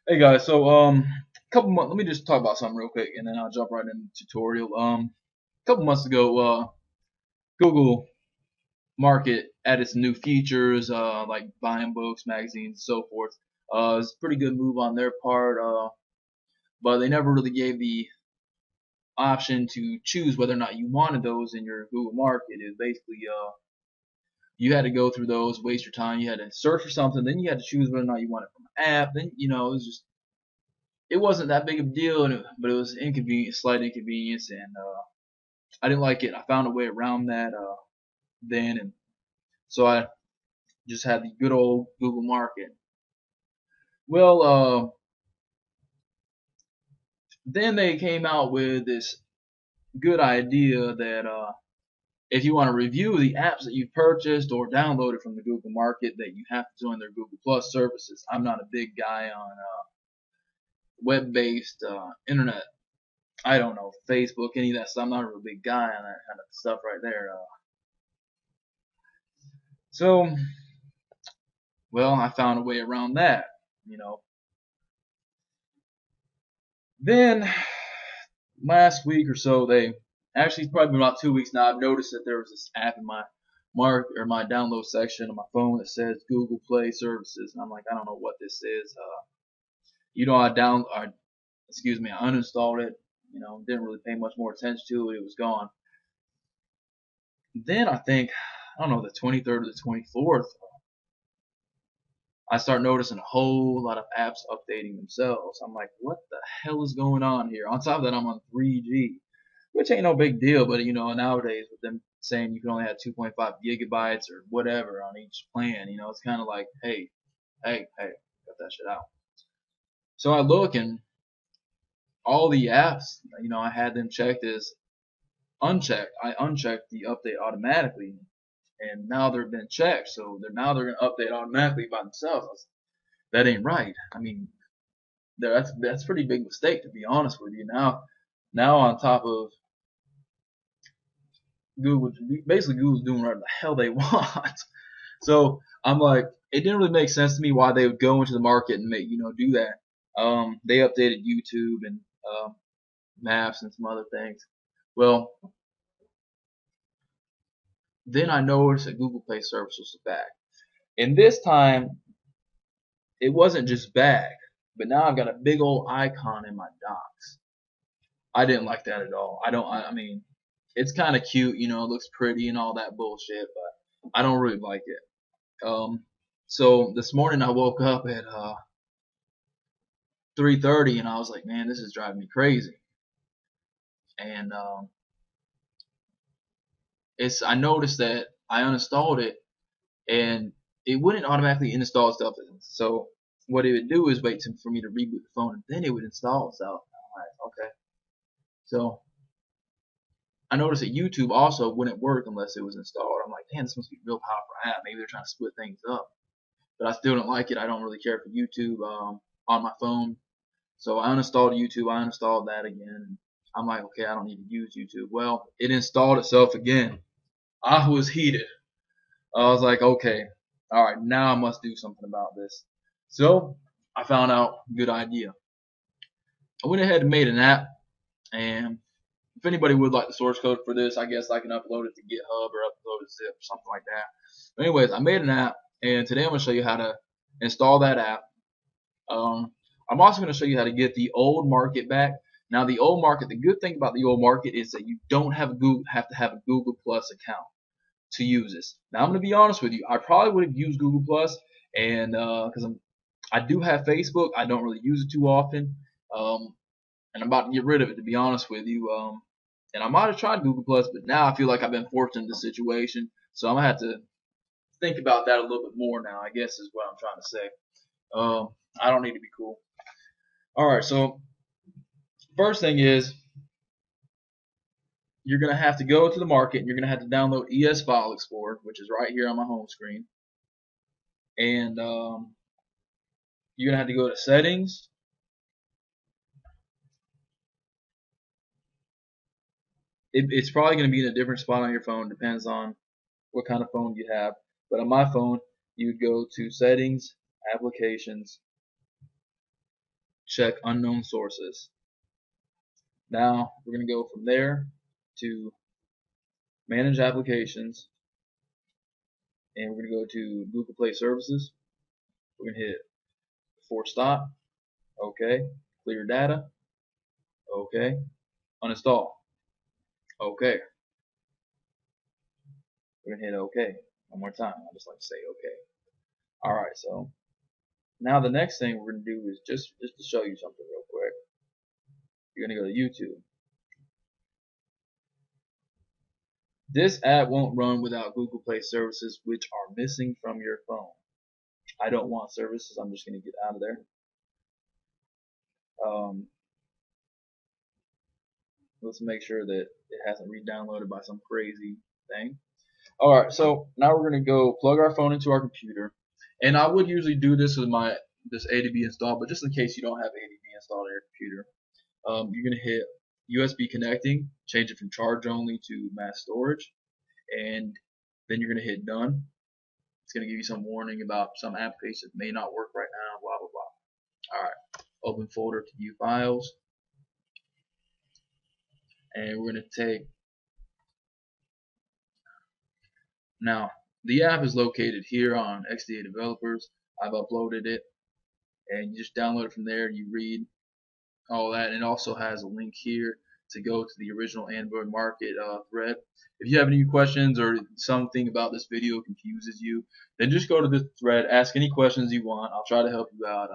Hey guys, so couple months. Let me just talk about something real quick, and then I'll jump right into the tutorial. Couple months ago, Google Market added some new features, like buying books, magazines, so forth. It's a pretty good move on their part. But they never really gave the option to choose whether or not you wanted those in your Google Market. Is basically, you had to go through those, waste your time. You had to search for something, then you had to choose whether or not you want it from an app. Then it was just it wasn't that big of a deal, but it was inconvenient, slight inconvenience, and I didn't like it. I found a way around that then, and so I just had the good old Google Market. Well, then they came out with this good idea that if you want to review the apps that you've purchased or downloaded from the Google Market, that you have to join their Google Plus services. I'm not a big guy on web-based internet. I don't know, Facebook, any of that stuff. I'm not a real big guy on that kind of stuff right there. So Well, I found a way around that, you know. Then last week or so, they actually it's probably been about 2 weeks now. I've noticed that there was this app in my my download section of my phone that says Google Play Services, and I'm like, I don't know what this is. I uninstalled it. Didn't really pay much more attention to it. It was gone. Then I don't know, the 23rd or the 24th, I start noticing a whole lot of apps updating themselves. I'm like, what the hell is going on here? On top of that, I'm on 3G, which ain't no big deal, but nowadays with them saying you can only have 2.5 gigabytes or whatever on each plan, it's kind of like, hey, cut that shit out. So I look and all the apps, I had them checked as unchecked. I unchecked the update automatically, and now they've been checked, so they're gonna update automatically by themselves. That ain't right. I mean, that's a pretty big mistake, to be honest with you. Now on top of Google, basically Google's doing whatever the hell they want. So I'm like, it didn't really make sense to me why they would go into the market and do that. They updated YouTube and Maps and some other things. Well, then I noticed that Google Play Service was back, and this time it wasn't just back, but now I've got a big old icon in my docs. I didn't like that at all. I mean, it's kind of cute, it looks pretty and all that bullshit, but I don't really like it. So this morning I woke up at 3:30 and I was like, man, this is driving me crazy. And I noticed that I uninstalled it and it wouldn't automatically install stuff. So what it would do is wait for me to reboot the phone and then it would install itself. I'm like, okay. So I noticed that YouTube also wouldn't work unless it was installed. I'm like, damn, this must be a real powerful app. Maybe they're trying to split things up. But I still don't like it. I don't really care for YouTube on my phone. So I uninstalled YouTube. I uninstalled that again. I'm like, okay, I don't need to use YouTube. Well, it installed itself again. I was heated. I was like, okay, all right, now I must do something about this. So I found out a good idea. I went ahead and made an app, and if anybody would like the source code for this, I guess I can upload it to GitHub or upload a zip or something like that. But anyways, I made an app, and today I'm going to show you how to install that app. I'm also going to show you how to get the old market back. Now, the old market, the good thing about the old market is that you don't have to have a Google Plus account to use this. Now, I'm going to be honest with you. I probably would have used Google Plus, and because I do have Facebook, I don't really use it too often. Um, and I'm about to get rid of it, to be honest with you. And I might have tried Google Plus, but now I feel like I've been forced into this situation, so I'm gonna have to think about that a little bit more now. I guess is what I'm trying to say. I don't need to be cool. All right, so first thing is you're gonna have to go to the market and you're gonna have to download ES File Explorer, which is right here on my home screen, and you're gonna have to go to Settings. It's probably gonna be in a different spot on your phone, depends on what kind of phone you have. But on my phone, you would go to Settings, Applications, check unknown sources. Now we're going to go from there to manage applications, and we're going to go to Google Play Services. We're going to hit force stop, okay, clear data, okay, uninstall, okay. We're going to hit okay one more time. I just like to say okay. Alright, so now the next thing we're going to do is just to show you something real quick. You're going to go to YouTube. This app won't run without Google Play Services, which are missing from your phone. I don't want services. I'm just going to get out of there. Let's make sure that it hasn't re-downloaded by some crazy thing. Alright, so now we're going to go plug our phone into our computer. And I would usually do this with this ADB installed, but just in case you don't have ADB installed on your computer, you're going to hit USB connecting, change it from charge only to mass storage, and then you're going to hit done. It's going to give you some warning about some applications that may not work right now, blah blah blah. Alright, open folder to view files, and we're going to take, now the app is located here on XDA Developers. I've uploaded it, and you just download it from there. You read all that, and it also has a link here to go to the original Android Market thread. If you have any questions or something about this video confuses you, then just go to this thread, ask any questions you want. I'll try to help you out,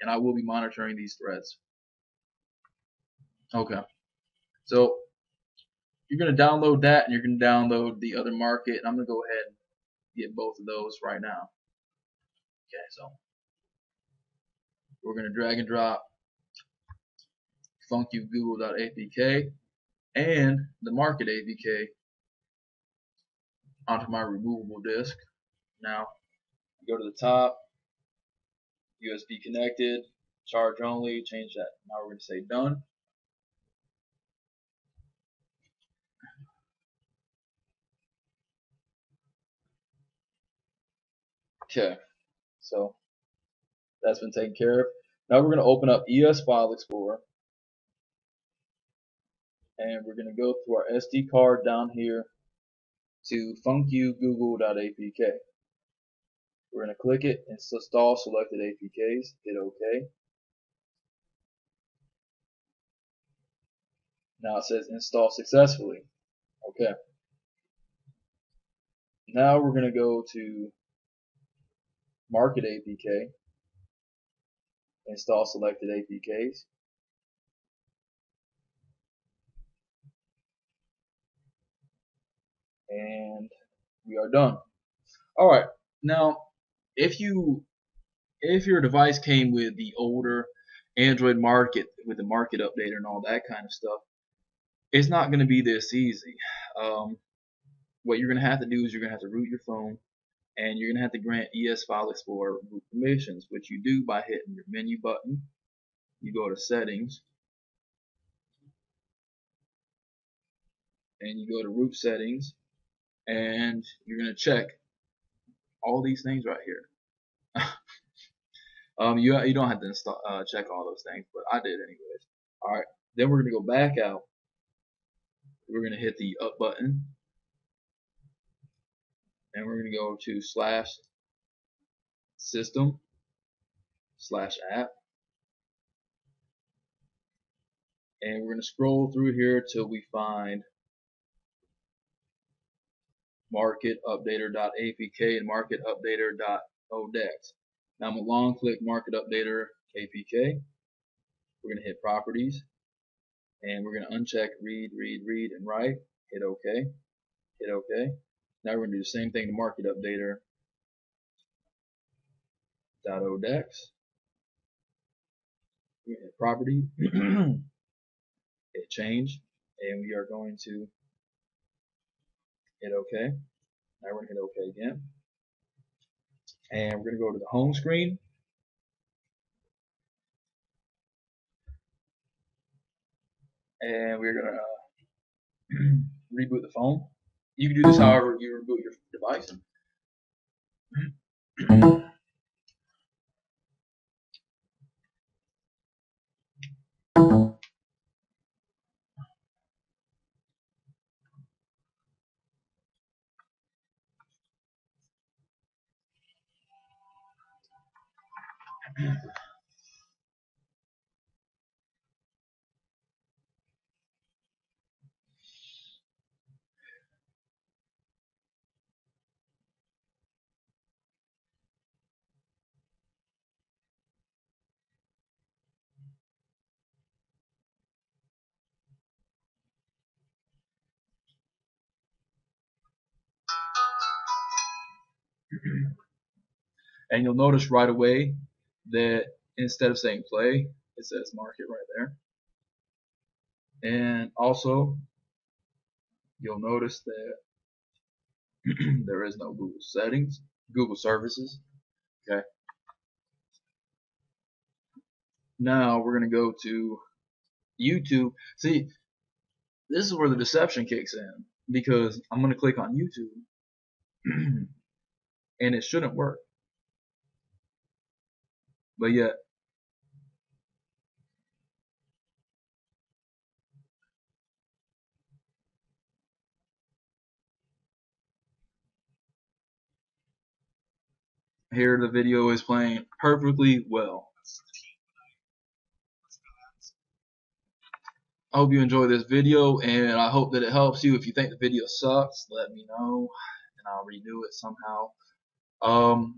and I will be monitoring these threads. Okay, so you're going to download that, and you're going to download the other market, and I'm going to go ahead and get both of those right now. Okay, so we're going to drag and drop funcyougoogle.apk and the market APK onto my removable disk. Now go to the top, USB connected, charge only, change that. Now we're going to say done. Okay, so that's been taken care of. Now we're going to open up ES File Explorer, and we're going to go to our SD card down here to funcyougoogle.apk. We're going to click it and install selected APKs, hit OK. Now it says install successfully. Okay. Now we're going to go to Market APK, install selected APKs. And we are done. Alright, now if your device came with the older Android Market with the Market Updater and all that kind of stuff, it's not going to be this easy. What you're going to have to do is you're going to have to root your phone, and you're going to have to grant ES File Explorer root permissions, which you do by hitting your menu button. You go to Settings, and you go to Root Settings, and you're going to check all these things right here. You don't have to install, check all those things, but I did anyways. Alright, then we're going to go back out. We're going to hit the up button, and we're going to go to /system/app, and we're going to scroll through here till we find marketupdater.apk and marketupdater.odex. Now I'm going to long click Market Updater APK. We're going to hit Properties, and we're going to uncheck Read, and Write. Hit OK. Hit OK. Now we're going to do the same thing to Market Updater.odex. We're going to hit Property, hit Change, and we are going to hit OK. Now we're going to hit OK again. And we're going to go to the home screen. And we're going to reboot the phone. You can do this however you reboot your device. And you'll notice right away that instead of saying play, it says market right there. And also, you'll notice that there is no Google settings, Google services. Okay. Now we're going to go to YouTube. See, this is where the deception kicks in, because I'm going to click on YouTube and it shouldn't work. But yet, here the video is playing perfectly well. I hope you enjoy this video, and I hope that it helps you. If you think the video sucks, let me know, and I'll redo it somehow.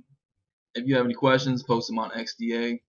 If you have any questions, post them on XDA.